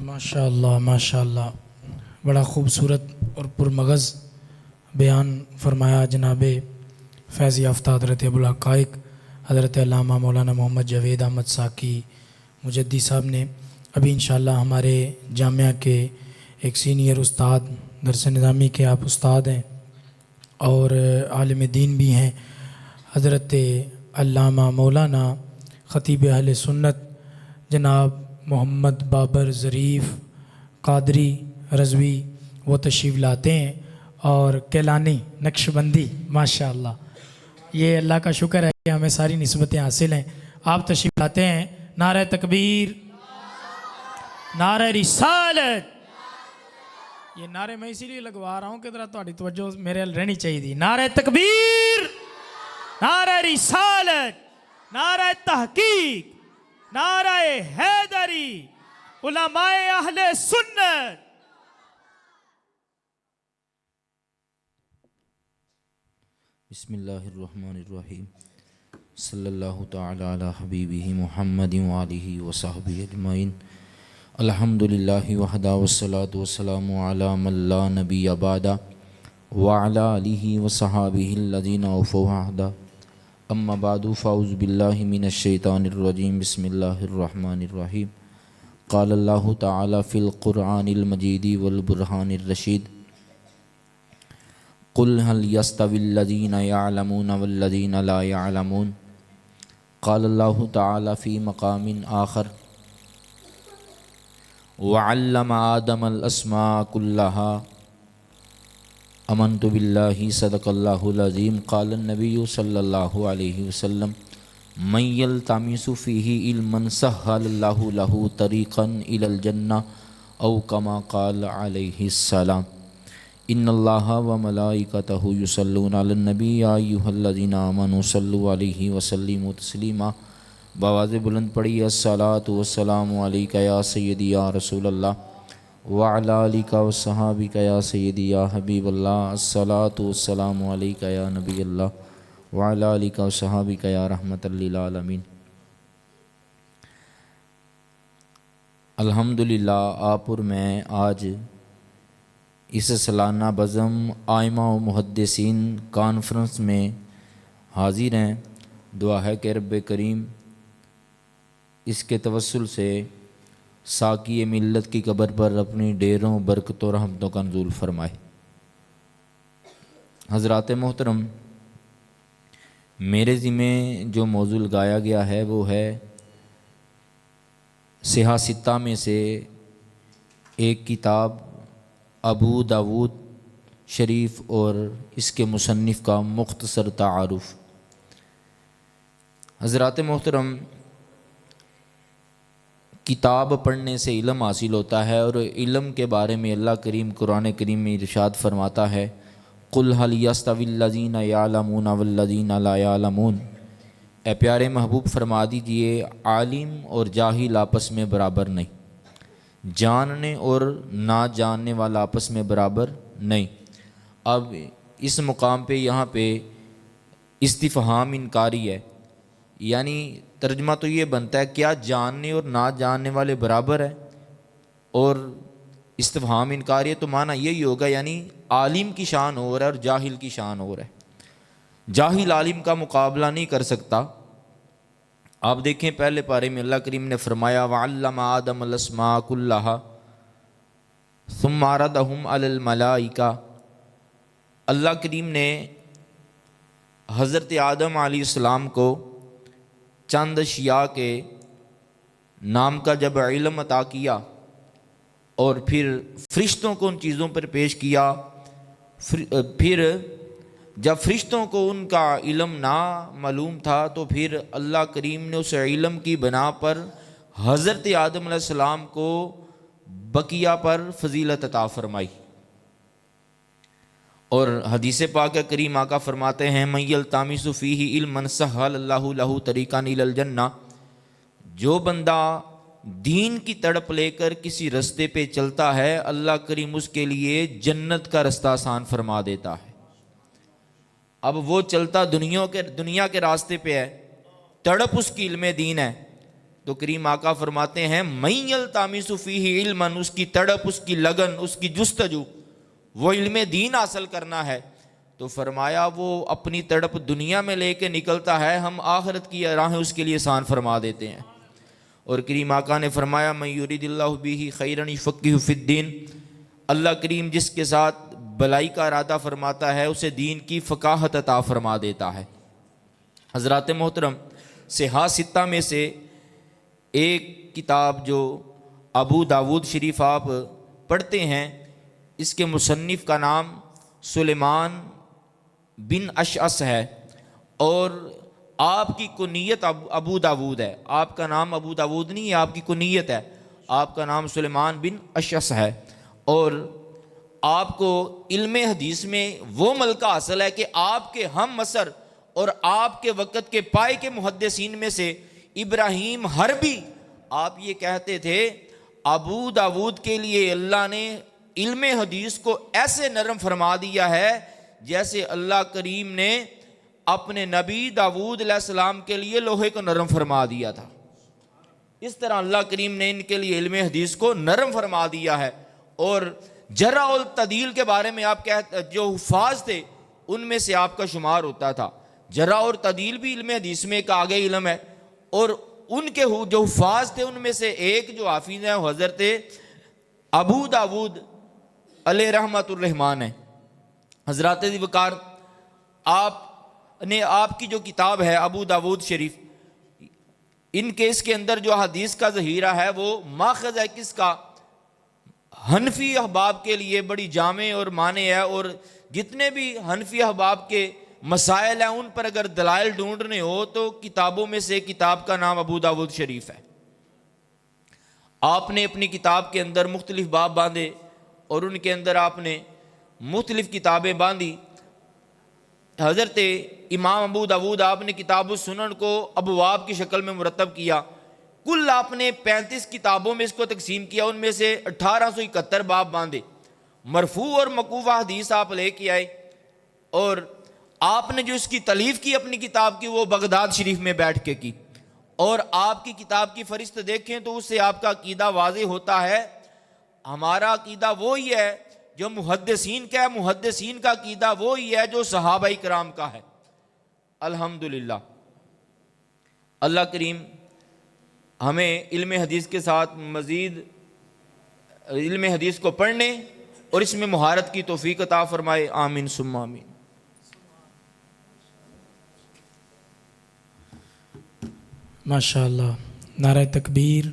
ماشاء اللہ بڑا خوبصورت اور پرمغز بیان فرمایا جناب فیض یافتہ حضرت ابوالحقائق حضرت علامہ مولانا محمد جاوید احمد ساکی مجدی صاحب نے. ابھی انشاءاللہ ہمارے جامعہ کے ایک سینئر استاد درس نظامی کے آپ استاد ہیں اور عالم دین بھی ہیں، حضرت علامہ مولانا خطیب اہل سنت جناب محمد بابر ظریف قادری رضوی، وہ تشریف لاتے ہیں اور کیلانی نقش بندی ماشاءاللہ. یہ اللہ کا شکر ہے کہ ہمیں ساری نسبتیں حاصل ہیں. آپ تشریف لاتے ہیں. نعرہ تکبیر، نعرہ رسالت. یہ نعرے میں اسی لیے لگوا رہا ہوں کہ ذرا تھوڑی توجہ میرے رہنی چاہیے تھی. نعرہ تکبیر، نعرہ رسالت، نعرہ تحقیق، نعرہ حیدری، علماء اہل سنت. بسم اللہ الرحمن الرحیم. صلی اللہ تعالی علی حبیبہ محمد وآلہ وصحبہ اجمعین. الحمدللہ وحدہ والصلاة والسلام علی من لا نبی بعدہ وعلی آلہ وصحابہ الذین اوفوا عہدہ. اما بعد فاعوذ باللہ من الشیطان الرجیم. بسم اللہ الرحمن الرحیم. قال اللہ تعالی فی القرآن المجید والبرہان الرشید. قل هل يستوي الذين يعلمون والذين لا يعلمون. قال اللہ تعالی فی مقام آخر وعلم آدم الاسماء كلها. آمنت باللہ صدق اللہ العظیم. قال النبی صلی اللہ علیہ وسلم من یلتمس فیہ علما سہل اللہ لہ طریقا الی الجنہ او کما قال علیہ السلام. ان اللہ و ملائکتہ یصلون علی النبی یا ایھا الذین آمنوا صلوا علیہ وسلموا تسلیما. بآواز بلند پڑھی الصلاۃ والسلام علیک یا سیدی یا رسول اللہ وعلی آلک وصحابک یا سیدی یا حبیب اللہ. الصلاۃ والسلام علیک یا نبی اللہ وعلی آلک وصحابک یا رحمۃ للعالمین. الحمدللہ آپ اور میں آج اس سالانہ بزم آئمہ و محدثین کانفرنس میں حاضر ہیں. دعا ہے کہ رب کریم اس کے توسل سے ساکی ملت کی قبر پر اپنی ڈیروں برکتوں رحمتوں کا نزول فرمائے. حضرات محترم، میرے ذمہ جو موضوع لگایا گیا ہے وہ ہے صحاح ستہ میں سے ایک کتاب ابو داود شریف اور اس کے مصنف کا مختصر تعارف. حضرات محترم، کتاب پڑھنے سے علم حاصل ہوتا ہے اور علم کے بارے میں اللہ کریم قرآن کریم میں ارشاد فرماتا ہے قل هل يستوي الذين يعلمون والذين لا يعلمون. اے پیارے محبوب فرما دیجئے عالم اور جاہل آپس میں برابر نہیں، جاننے اور نہ جاننے والا آپس میں برابر نہیں. اب اس مقام پہ یہاں پہ استفہام انکاری ہے، یعنی ترجمہ تو یہ بنتا ہے کیا جاننے اور نہ جاننے والے برابر ہیں، اور استفہام انکاری ہے تو معنی یہی ہوگا یعنی عالم کی شان اور ہے اور جاہل کی شان اور ہے. جاہل عالم کا مقابلہ نہیں کر سکتا. آپ دیکھیں پہلے پارے میں اللہ کریم نے فرمایا وعلم آدم الاسماء کلھا ثم عرضهم علی الملائکہ. اللہ کریم نے حضرت آدم علیہ السلام کو چند اشیاء کے نام کا جب علم عطا کیا اور پھر فرشتوں کو ان چیزوں پر پیش کیا، پھر جب فرشتوں کو ان کا علم نہ معلوم تھا تو پھر اللہ کریم نے اس علم کی بنا پر حضرت آدم علیہ السلام کو بقیہ پر فضیلت عطا فرمائی. اور حدیث پاک کریم آقا فرماتے ہیں من یلتمس فیہ علما سہل اللہ لہ طریقا الی الجنہ. جو بندہ دین کی تڑپ لے کر کسی رستے پہ چلتا ہے اللہ کریم اس کے لیے جنت کا رستہ آسان فرما دیتا ہے. اب وہ چلتا دنیا کے راستے پہ ہے، تڑپ اس کی علم دین ہے، تو کریم آقا فرماتے ہیں من یلتمس فیہ علما، اس کی تڑپ، اس کی لگن، اس کی جستجو وہ علم دین حاصل کرنا ہے، تو فرمایا وہ اپنی تڑپ دنیا میں لے کے نکلتا ہے، ہم آخرت کی راہیں اس کے لیے آسان فرما دیتے ہیں۔ اور کریم آقا نے فرمایا من یرید اللہ بہ خیرا یفقہہ فی الدین، اللہ کریم جس کے ساتھ بلائی کا ارادہ فرماتا ہے اسے دین کی فقاہت عطا فرما دیتا ہے۔ حضرات محترم، صحاح ستہ میں سے ایک کتاب جو ابو داود شریف آپ پڑھتے ہیں، اس کے مصنف کا نام سلیمان بن اشعث ہے، اور آپ کی کنیت ابو داود ہے، آپ کا نام ابو داود نہیں ہے، آپ کی کنیت ہے، آپ کا نام سلیمان بن اشعث ہے، اور آپ کو علم حدیث میں وہ ملکہ حاصل ہے کہ آپ کے ہم عصر اور آپ کے وقت کے پائے کے محدثین میں سے ابراہیم حربی، آپ یہ کہتے تھے ابو داود کے لیے اللہ نے علم حدیث کو ایسے نرم فرما دیا ہے جیسے اللہ کریم نے اپنے نبی داود علیہ السلام کے لیے لوہے کو نرم فرما دیا تھا، اس طرح اللہ کریم نے ان کے لیے علم حدیث کو نرم فرما دیا ہے۔ اور جرح اور تعدیل کے بارے میں آپ جو حفاظ تھے ان میں سے آپ کا شمار ہوتا تھا، جرح اور تعدیل بھی علم حدیث میں ایک آگے علم ہے، اور ان کے جو حفاظ تھے ان میں سے ایک جو حافظ ہیں حضرت ابو داود علیہ رحمت الرحمان ہے۔ حضرات وقار، آپ کی جو کتاب ہے ابو داود شریف، ان کے اس کے اندر جو حدیث کا ذخیرہ ہے وہ ماخذ ہے کس کا؟ حنفی احباب کے لیے بڑی جامع اور مانع ہے، اور جتنے بھی حنفی احباب کے مسائل ہیں ان پر اگر دلائل ڈھونڈنے ہو تو کتابوں میں سے کتاب کا نام ابو داود شریف ہے۔ آپ نے اپنی کتاب کے اندر مختلف باب باندھے اور ان کے اندر آپ نے مختلف کتابیں باندھی۔ حضرت امام ابو داود آپ نے کتاب السنن کو ابواب کی شکل میں مرتب کیا، کل آپ نے 35 کتابوں میں اس کو تقسیم کیا، ان میں سے 1871 باب باندھے، مرفوع اور موقوفہ حدیث آپ لے کے آئے، اور آپ نے جو اس کی تالیف کی اپنی کتاب کی وہ بغداد شریف میں بیٹھ کے کی، اور آپ کی کتاب کی فہرست دیکھیں تو اس سے آپ کا عقیدہ واضح ہوتا ہے۔ ہمارا عقیدہ وہی ہے جو محدثین کا ہے، محدثین کا عقیدہ وہی ہے جو صحابہ کرام کا ہے۔ الحمدللہ، اللہ کریم ہمیں علم حدیث کے ساتھ مزید علم حدیث کو پڑھنے اور اس میں مہارت کی توفیق عطا فرمائے، آمین ثم آمین۔ ماشاء اللہ، نعرہ تکبیر۔